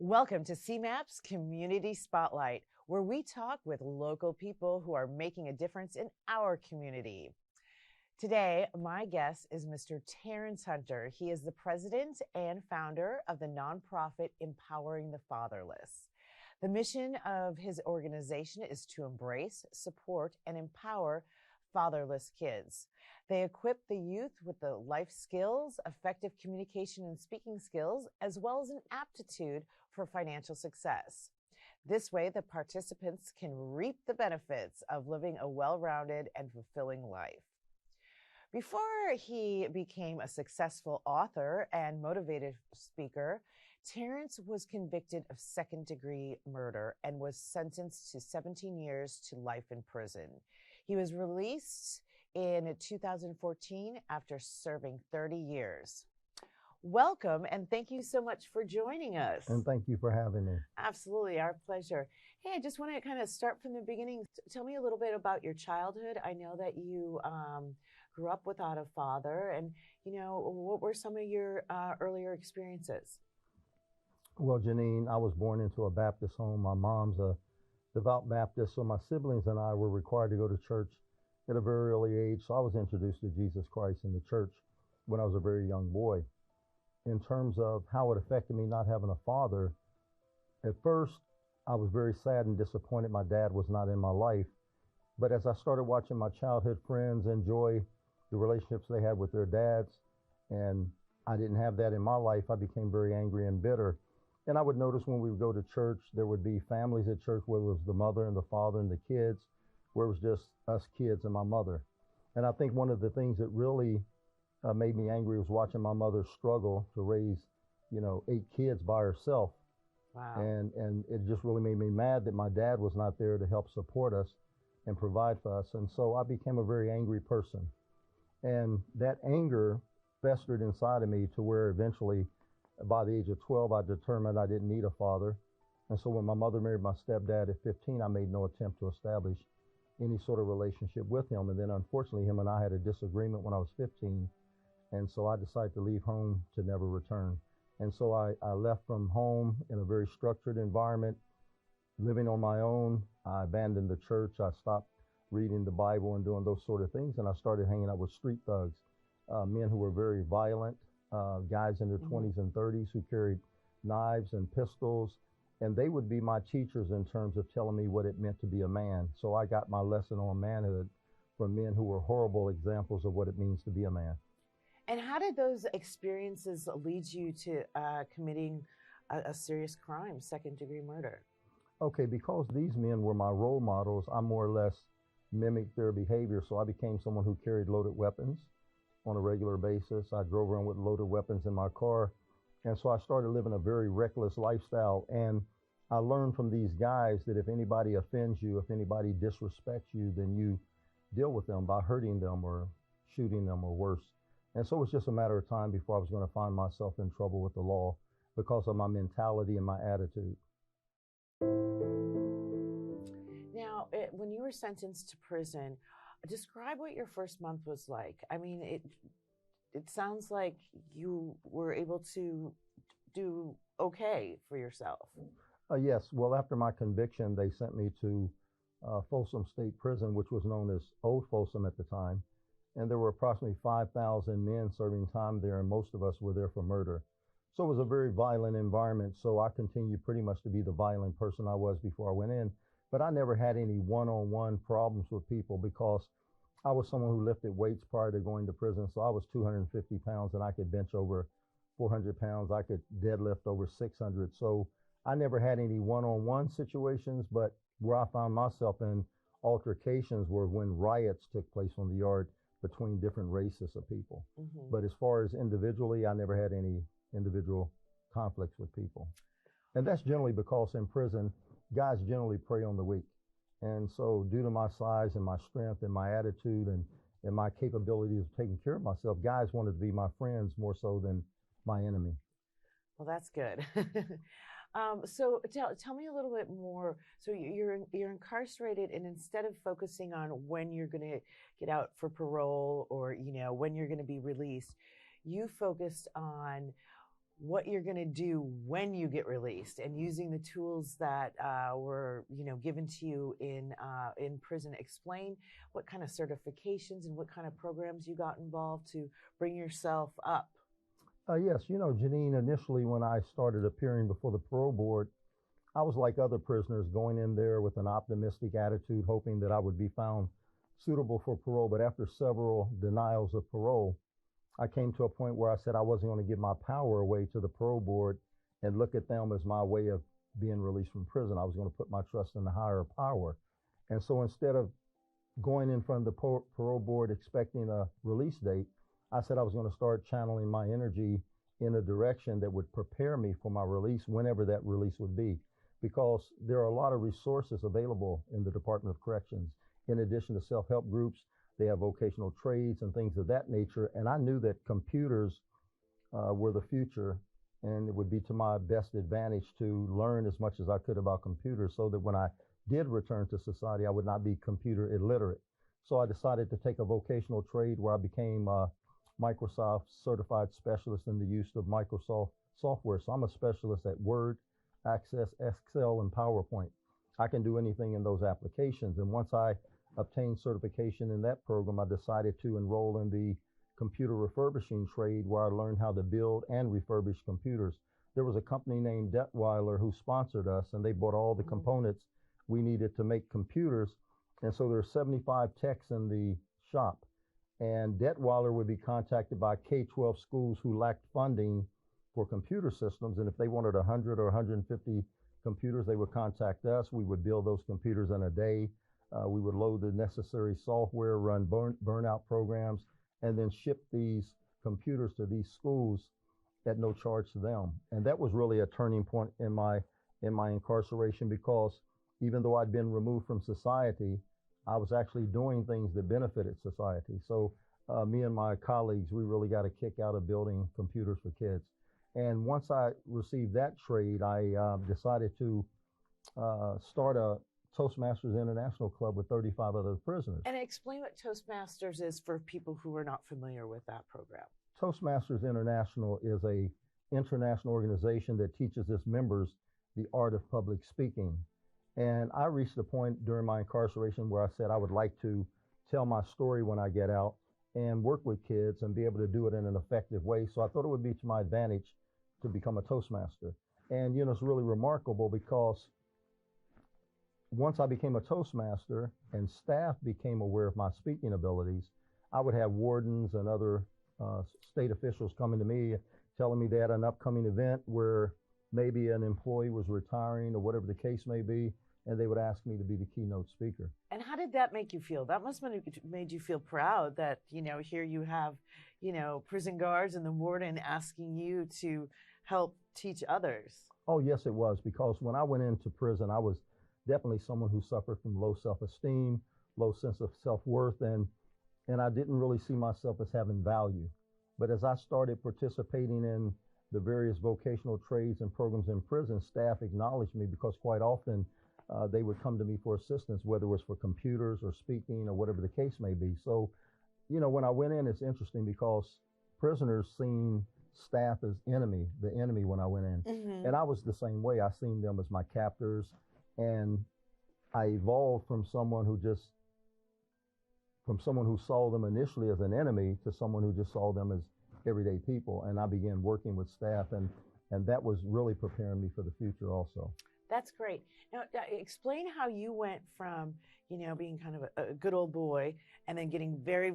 Welcome to CMAP's Community Spotlight, where we talk with local people who are making a difference in our community. Today, my guest is Mr. Terrance Hunter. He is the president and founder of the nonprofit Empowering the Fatherless. The mission of his organization is to embrace, support, and empower fatherless kids. They equip the youth with the life skills, effective communication and speaking skills, as well as an aptitude for financial success. This way, the participants can reap the benefits of living a well-rounded and fulfilling life. Before he became a successful author and motivated speaker, Terrance was convicted of second-degree murder and was sentenced to 17 years to life in prison. He was released in 2014 after serving 30 years. Welcome, and thank you so much for joining us. And thank you for having me. Absolutely, our pleasure. Hey, I just want to kind of start from the beginning. Tell me a little bit about your childhood. I know that you grew up without a father, and what were some of your earlier experiences? Well, Janine, I was born into a Baptist home. My mom's a devout Baptist, so my siblings and I were required to go to church at a very early age. So I was introduced to Jesus Christ in the church when I was a very young boy. In terms of how it affected me not having a father, at first I was very sad and disappointed my dad was not in my life. But as I started watching my childhood friends enjoy the relationships they had with their dads, and I didn't have that in my life, I became very angry and bitter. And I would notice when we would go to church, there would be families at church where it was the mother and the father and the kids, where it was just us kids and my mother. And I think one of the things that really made me angry was watching my mother struggle to raise, 8 kids by herself. Wow. And it just really made me mad that my dad was not there to help support us and provide for us. And so I became a very angry person. And that anger festered inside of me to where eventually, by the age of 12, I determined I didn't need a father. And so when my mother married my stepdad at 15, I made no attempt to establish any sort of relationship with him. And then unfortunately, him and I had a disagreement when I was 15. And so I decided to leave home to never return. And so I left from home in a very structured environment, living on my own. I abandoned the church. I stopped reading the Bible and doing those sort of things. And I started hanging out with street thugs, men who were very violent, guys in their 20s and 30s who carried knives and pistols. And they would be my teachers in terms of telling me what it meant to be a man. So I got my lesson on manhood from men who were horrible examples of what it means to be a man. And how did those experiences lead you to committing a serious crime, second-degree murder? Okay, because these men were my role models, I more or less mimicked their behavior. So I became someone who carried loaded weapons on a regular basis. I drove around with loaded weapons in my car. And so I started living a very reckless lifestyle. And I learned from these guys that if anybody offends you, if anybody disrespects you, then you deal with them by hurting them or shooting them or worse. And so it was just a matter of time before I was going to find myself in trouble with the law because of my mentality and my attitude. Now, when you were sentenced to prison, describe what your first month was like. I mean, it sounds like you were able to do okay for yourself. Yes. Well, after my conviction, they sent me to Folsom State Prison, which was known as Old Folsom at the time. And there were approximately 5,000 men serving time there, and most of us were there for murder. So it was a very violent environment. So I continued pretty much to be the violent person I was before I went in. But I never had any one-on-one problems with people because I was someone who lifted weights prior to going to prison. So I was 250 pounds and I could bench over 400 pounds. I could deadlift over 600. So I never had any one-on-one situations, but where I found myself in altercations were when riots took place on the yard between different races of people. But as far as individually, I never had any individual conflicts with people. And that's generally because in prison, guys generally prey on the weak. And so due to my size and my strength and my attitude and my capability of taking care of myself, guys wanted to be my friends more so than my enemy. Well, that's good. So tell me a little bit more. So you're incarcerated, and instead of focusing on when you're going to get out for parole or when you're going to be released, you focused on what you're going to do when you get released, and using the tools that were, given to you in prison. Explain what kind of certifications and what kind of programs you got involved to bring yourself up. Yes, Janine, initially when I started appearing before the parole board, I was like other prisoners, going in there with an optimistic attitude, hoping that I would be found suitable for parole. But after several denials of parole, I came to a point where I said I wasn't going to give my power away to the parole board and look at them as my way of being released from prison. I was going to put my trust in the higher power. And so instead of going in front of the parole board expecting a release date, I said I was going to start channeling my energy in a direction that would prepare me for my release, whenever that release would be. Because there are a lot of resources available in the Department of Corrections. In addition to self-help groups, they have vocational trades and things of that nature. And I knew that computers were the future, and it would be to my best advantage to learn as much as I could about computers, so that when I did return to society, I would not be computer illiterate. So I decided to take a vocational trade where I became a Microsoft certified specialist in the use of Microsoft software. So I'm a specialist at Word, Access, Excel, and PowerPoint. I can do anything in those applications. And once I obtained certification in that program, I decided to enroll in the computer refurbishing trade, where I learned how to build and refurbish computers. There was a company named Detweiler who sponsored us, and they bought all the components we needed to make computers. And so there are 75 techs in the shop. And Detweiler would be contacted by K-12 schools who lacked funding for computer systems. And if they wanted 100 or 150 computers, they would contact us. We would build those computers in a day. We would load the necessary software, run burnout programs, and then ship these computers to these schools at no charge to them. And that was really a turning point in my incarceration, because even though I'd been removed from society, I was actually doing things that benefited society. So me and my colleagues, we really got a kick out of building computers for kids. And once I received that trade, I decided to start a Toastmasters International Club with 35 other prisoners. And explain what Toastmasters is for people who are not familiar with that program. Toastmasters International is a international organization that teaches its members the art of public speaking. And I reached a point during my incarceration where I said I would like to tell my story when I get out and work with kids and be able to do it in an effective way. So I thought it would be to my advantage to become a Toastmaster. And, it's really remarkable, because once I became a Toastmaster and staff became aware of my speaking abilities, I would have wardens and other state officials coming to me telling me they had an upcoming event where maybe an employee was retiring or whatever the case may be, and they would ask me to be the keynote speaker. And how did that make you feel? That must have made you feel proud that, here you have, prison guards and the warden asking you to help teach others. Oh, yes, it was, because when I went into prison, I was definitely someone who suffered from low self-esteem, low sense of self-worth, and I didn't really see myself as having value. But as I started participating in the various vocational trades and programs in prison, staff acknowledged me, because quite often they would come to me for assistance, whether it was for computers or speaking or whatever the case may be. So, when I went in, it's interesting, because prisoners seen staff as the enemy when I went in. Mm-hmm. And I was the same way. I seen them as my captors, and I evolved from someone who saw them initially as an enemy to someone who just saw them as everyday people. And I began working with staff, and that was really preparing me for the future also. That's great. Now, explain how you went from, being kind of a good old boy, and then getting very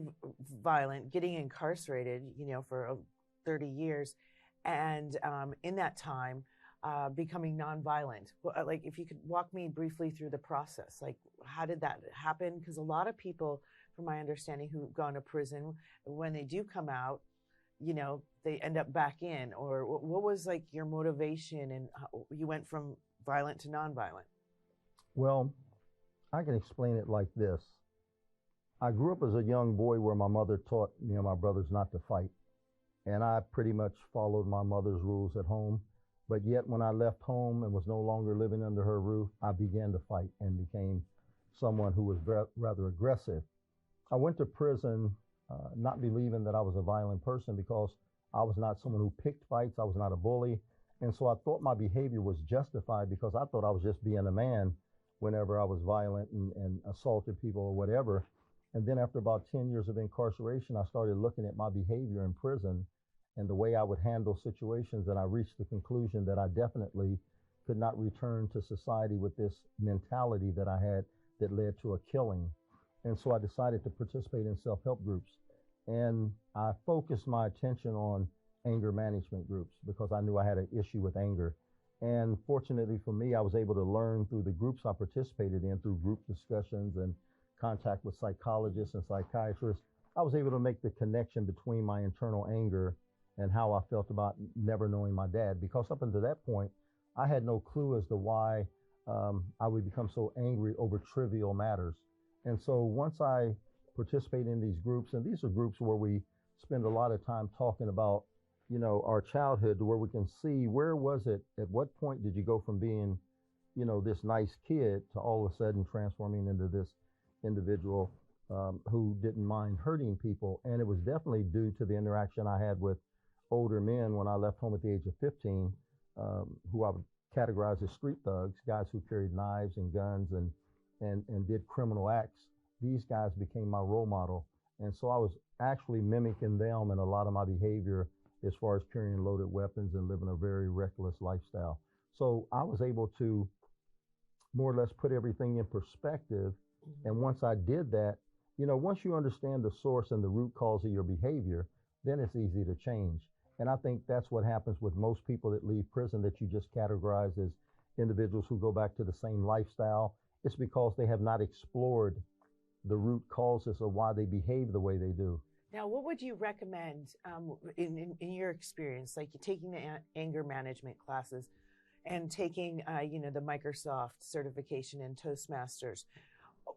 violent, getting incarcerated, for 30 years. And in that time, becoming nonviolent. Like, if you could walk me briefly through the process, like, how did that happen? Because a lot of people, from my understanding, who've gone to prison, when they do come out, they end up back in. Or what was like your motivation, and how you went from violent to nonviolent? Well, I can explain it like this. I grew up as a young boy where my mother taught me and my brothers not to fight. And I pretty much followed my mother's rules at home. But yet when I left home and was no longer living under her roof, I began to fight and became someone who was rather aggressive. I went to prison not believing that I was a violent person, because I was not someone who picked fights. I was not a bully. And so I thought my behavior was justified because I thought I was just being a man whenever I was violent and assaulted people or whatever. And then after about 10 years of incarceration, I started looking at my behavior in prison and the way I would handle situations. And I reached the conclusion that I definitely could not return to society with this mentality that I had that led to a killing. And so I decided to participate in self-help groups. And I focused my attention on anger management groups because I knew I had an issue with anger. And fortunately for me, I was able to learn through the groups I participated in, through group discussions and contact with psychologists and psychiatrists. I was able to make the connection between my internal anger and how I felt about never knowing my dad, because up until that point, I had no clue as to why I would become so angry over trivial matters. And so once I participate in these groups, and these are groups where we spend a lot of time talking about, our childhood, to where we can see where was it, at what point did you go from being, this nice kid to all of a sudden transforming into this individual who didn't mind hurting people. And it was definitely due to the interaction I had with older men when I left home at the age of 15, who I would categorize as street thugs, guys who carried knives and guns and did criminal acts. These guys became my role model. And so I was actually mimicking them in a lot of my behavior as far as carrying loaded weapons and living a very reckless lifestyle. So I was able to more or less put everything in perspective. And once I did that, once you understand the source and the root cause of your behavior, then it's easy to change. And I think that's what happens with most people that leave prison that you just categorize as individuals who go back to the same lifestyle. It's because they have not explored the root causes of why they behave the way they do. Now, what would you recommend in your experience, like you're taking the anger management classes and taking, the Microsoft certification in Toastmasters?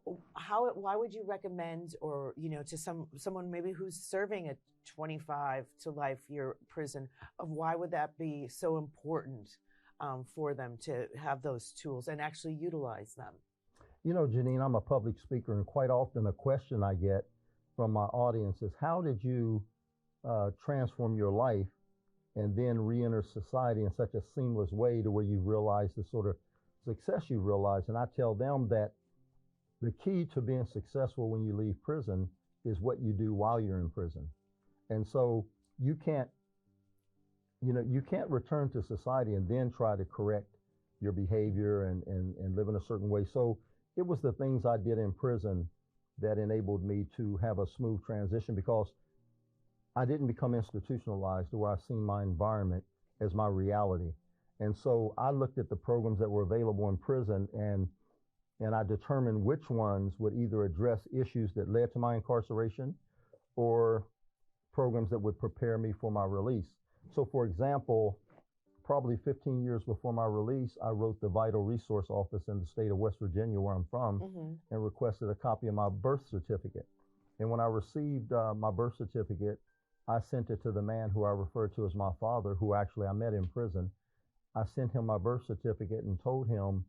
Why would you recommend, or, to someone maybe who's serving a 25 to life year prison, of why would that be so important for them to have those tools and actually utilize them? Janine, I'm a public speaker, and quite often a question I get from my audience is, how did you transform your life and then re-enter society in such a seamless way to where you realize the sort of success you realize? And I tell them that the key to being successful when you leave prison is what you do while you're in prison. And so you can't return to society and then try to correct your behavior and live in a certain way. So it was the things I did in prison that enabled me to have a smooth transition, because I didn't become institutionalized to where I seen my environment as my reality. And so I looked at the programs that were available in prison, and I determined which ones would either address issues that led to my incarceration or programs that would prepare me for my release. So for example, probably 15 years before my release, I wrote the Vital Resource Office in the state of West Virginia, where I'm from, and requested a copy of my birth certificate. And when I received my birth certificate, I sent it to the man who I referred to as my father, who actually I met in prison. I sent him my birth certificate and told him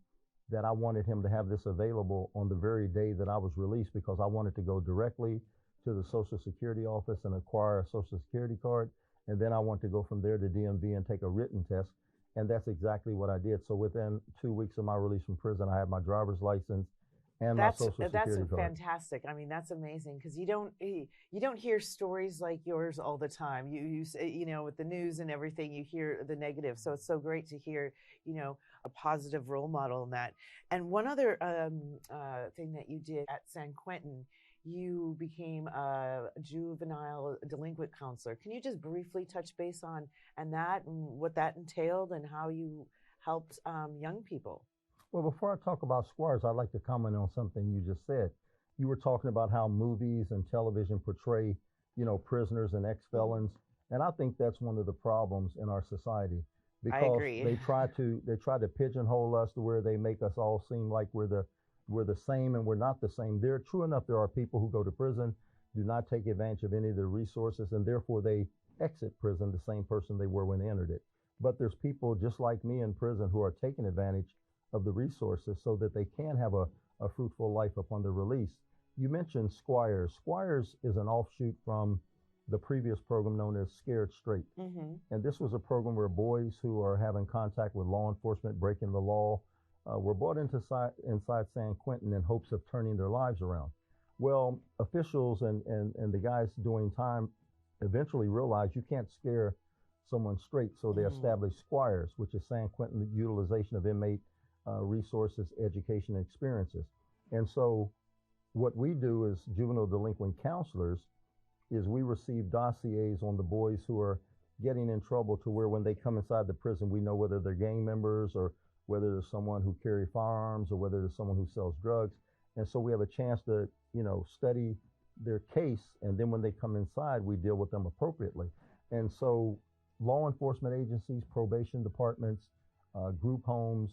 that I wanted him to have this available on the very day that I was released, because I wanted to go directly to the Social Security office and acquire a Social Security card. And then I want to go from there to DMV and take a written test. And that's exactly what I did. So within 2 weeks of my release from prison, I had my driver's license and my Social Security card. That's fantastic. I mean, that's amazing, because you don't hear stories like yours all the time. You with the news and everything, you hear the negative. So it's so great to hear, a positive role model in that. And one other thing that you did at San Quentin, you became a juvenile delinquent counselor. Can you just briefly touch base on that and what that entailed and how you helped young people? Well, before I talk about Squires, I'd like to comment on something you just said. You were talking about how movies and television portray, prisoners and ex-felons. And I think that's one of the problems in our society, because I agree. they try to pigeonhole us to where they make us all seem like we're the same, and we're not the same. True enough, there are people who go to prison, do not take advantage of any of the resources, and therefore they exit prison the same person they were when they entered it. But there's people just like me in prison who are taking advantage of the resources so that they can have a fruitful life upon their release. You mentioned Squires. Squires is an offshoot from the previous program known as Scared Straight. And this was a program where boys who are having contact with law enforcement, breaking the law, were brought inside San Quentin in hopes of turning their lives around. Well, officials and the guys doing time eventually realized you can't scare someone straight, so they established Squires, which is San Quentin Utilization of Inmate Resources, Education, and Experiences. And so what we do as juvenile delinquent counselors is we receive dossiers on the boys who are getting in trouble, to where when they come inside the prison, we know whether they're gang members or whether there's someone who carry firearms or whether there's someone who sells drugs. And so we have a chance to, study their case. And then when they come inside, we deal with them appropriately. And so law enforcement agencies, probation departments, group homes,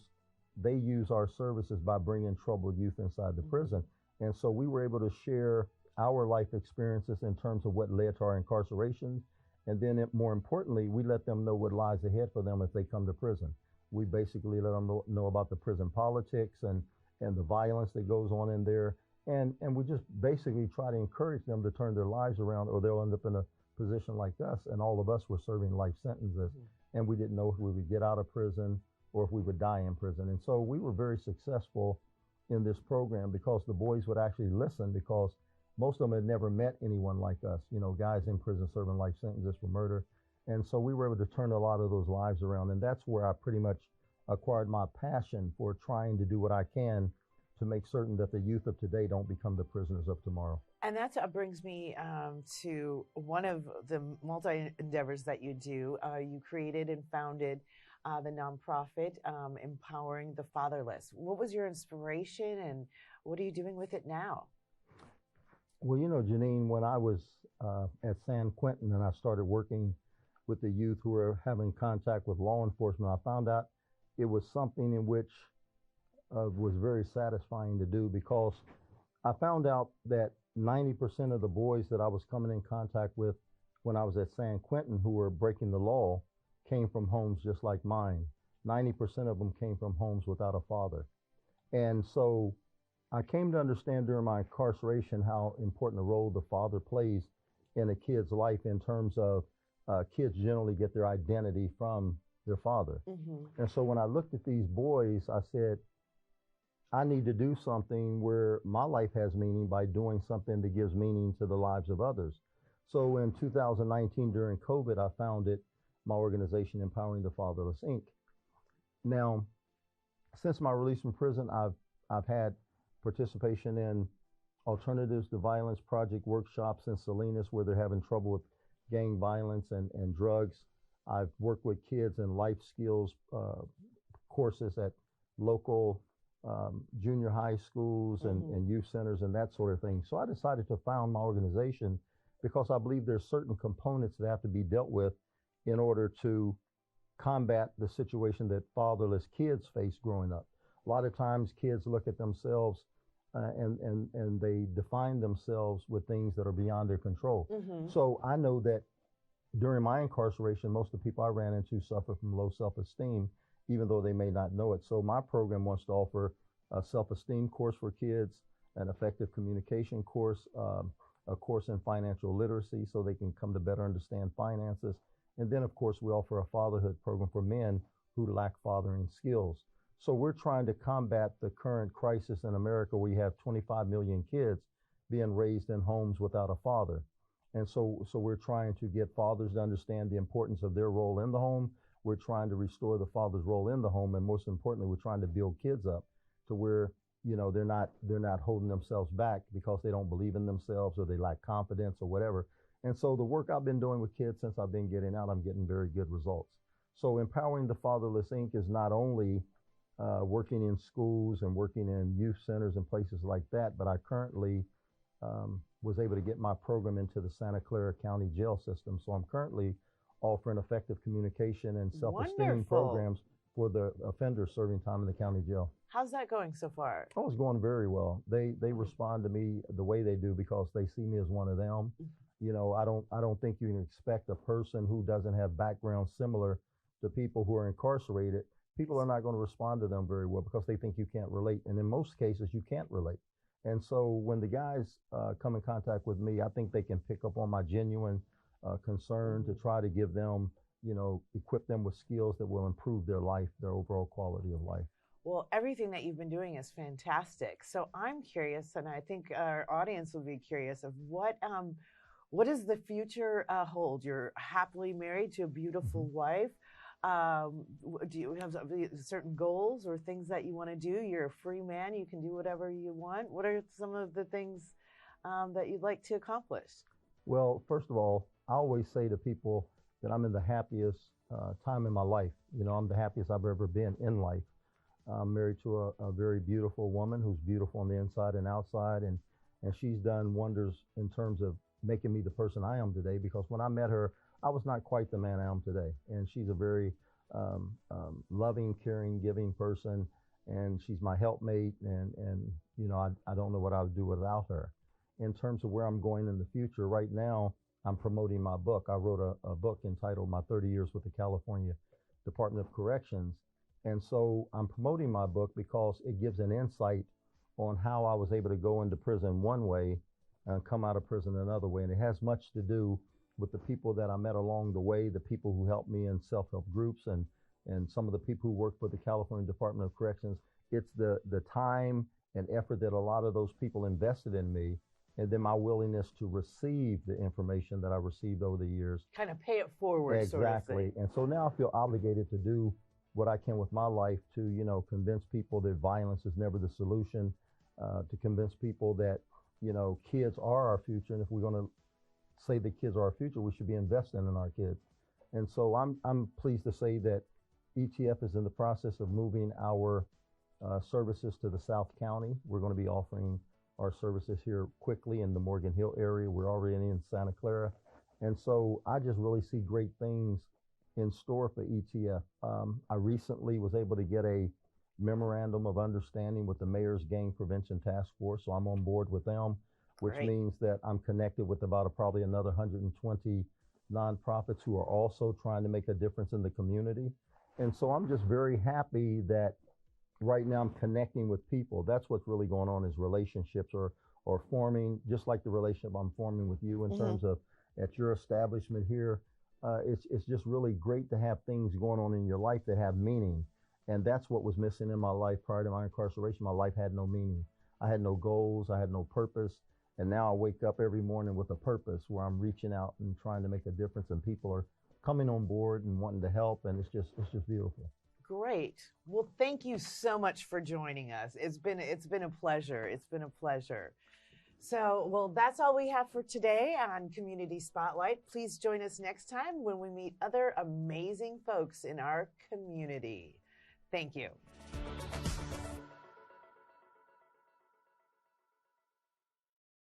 they use our services by bringing troubled youth inside the prison. And so we were able to share our life experiences in terms of what led to our incarceration. And then more importantly, we let them know what lies ahead for them if they come to prison. We basically let them know about the prison politics and the violence that goes on in there. And we just basically try to encourage them to turn their lives around, or they'll end up in a position like us. And all of us were serving life sentences, and we didn't know if we would get out of prison or if we would die in prison. And so we were very successful in this program because the boys would actually listen, because most of them had never met anyone like us, guys in prison serving life sentences for murder. And so we were able to turn a lot of those lives around. And that's where I pretty much acquired my passion for trying to do what I can to make certain that the youth of today don't become the prisoners of tomorrow. And that brings me to one of the multi-endeavors that you do. You created and founded the nonprofit, Empowering the Fatherless. What was your inspiration, and what are you doing with it now? Well, Janine, when I was at San Quentin and I started working with the youth who were having contact with law enforcement, I found out it was something in which was very satisfying to do, because I found out that 90% of the boys that I was coming in contact with when I was at San Quentin who were breaking the law came from homes just like mine. 90% of them came from homes without a father. And so I came to understand during my incarceration how important a role the father plays in a kid's life, in terms of kids generally get their identity from their father. And so when I looked at these boys, I said, I need to do something where my life has meaning by doing something that gives meaning to the lives of others. So in 2019, during COVID, I founded my organization, Empowering the Fatherless, Inc. Now, since my release from prison, I've had participation in Alternatives to Violence Project workshops in Salinas, where they're having trouble with gang violence and drugs. I've worked with kids in life skills courses at local junior high schools and youth centers and that sort of thing. So I decided to found my organization because I believe there's certain components that have to be dealt with in order to combat the situation that fatherless kids face growing up. A lot of times kids look at themselves and they define themselves with things that are beyond their control. So I know that during my incarceration, most of the people I ran into suffer from low self-esteem, even though they may not know it. So my program wants to offer a self-esteem course for kids, an effective communication course, a course in financial literacy so they can come to better understand finances. And then, of course, we offer a fatherhood program for men who lack fathering skills. So we're trying to combat the current crisis in America. We have 25 million kids being raised in homes without a father. And so we're trying to get fathers to understand the importance of their role in the home. We're trying to restore the father's role in the home. And most importantly, we're trying to build kids up to where, they're not holding themselves back because they don't believe in themselves or they lack confidence or whatever. And so the work I've been doing with kids since I've been getting out, I'm getting very good results. So Empowering the Fatherless, Inc. is not only working in schools and working in youth centers and places like that, but I currently was able to get my program into the Santa Clara County jail system. So I'm currently offering effective communication and self-esteem programs for the offenders serving time in the county jail. How's that going so far? Oh, it's going very well. They respond to me the way they do because they see me as one of them. I don't think you can expect a person who doesn't have background similar to people who are incarcerated. People are not going to respond to them very well because they think you can't relate. And in most cases, you can't relate. And so when the guys come in contact with me, I think they can pick up on my genuine concern to try to give them, equip them with skills that will improve their life, their overall quality of life. Well, everything that you've been doing is fantastic. So I'm curious, and I think our audience will be curious of what does the future hold? You're happily married to a beautiful wife. Do you have certain goals or things that you want to do? You're a free man. You can do whatever you want. What are some of the things that you'd like to accomplish? Well, first of all, I always say to people that I'm in the happiest time in my life. I'm the happiest I've ever been in life. I'm married to a very beautiful woman who's beautiful on the inside and outside, and she's done wonders in terms of making me the person I am today, because when I met her, I was not quite the man I am today. And she's a very loving, caring, giving person, and she's my helpmate, and I don't know what I would do without her. In terms of where I'm going in the future, right now, I'm promoting my book. I wrote a book entitled My 30 Years with the California Department of Corrections. And so I'm promoting my book because it gives an insight on how I was able to go into prison one way and come out of prison another way. And it has much to do with the people that I met along the way, the people who helped me in self-help groups, and some of the people who work for the California Department of Corrections. It's the time and effort that a lot of those people invested in me, and then my willingness to receive the information that I received over the years. Kind of pay it forward, exactly. Sort of thing. And so now I feel obligated to do what I can with my life to, convince people that violence is never the solution, to convince people that, kids are our future. And if we're going to say that kids are our future, we should be investing in our kids. And so I'm pleased to say that ETF is in the process of moving our services to the South County. We're going to be offering our services here quickly in the Morgan Hill area. We're already in Santa Clara. And so I just really see great things in store for ETF. I recently was able to get a memorandum of understanding with the Mayor's Gang Prevention Task Force, so I'm on board with them, which Great. means that I'm connected with probably another 120 nonprofits who are also trying to make a difference in the community. And so I'm just very happy that right now I'm connecting with people. That's what's really going on, is relationships or forming, just like the relationship I'm forming with you in terms of at your establishment here. It's just really great to have things going on in your life that have meaning. And that's what was missing in my life prior to my incarceration. My life had no meaning. I had no goals. I had no purpose. And now I wake up every morning with a purpose where I'm reaching out and trying to make a difference, and people are coming on board and wanting to help. And it's just beautiful. Great. Well, thank you so much for joining us. It's been a pleasure. It's been a pleasure. So, well, that's all we have for today on Community Spotlight. Please join us next time when we meet other amazing folks in our community. Thank you.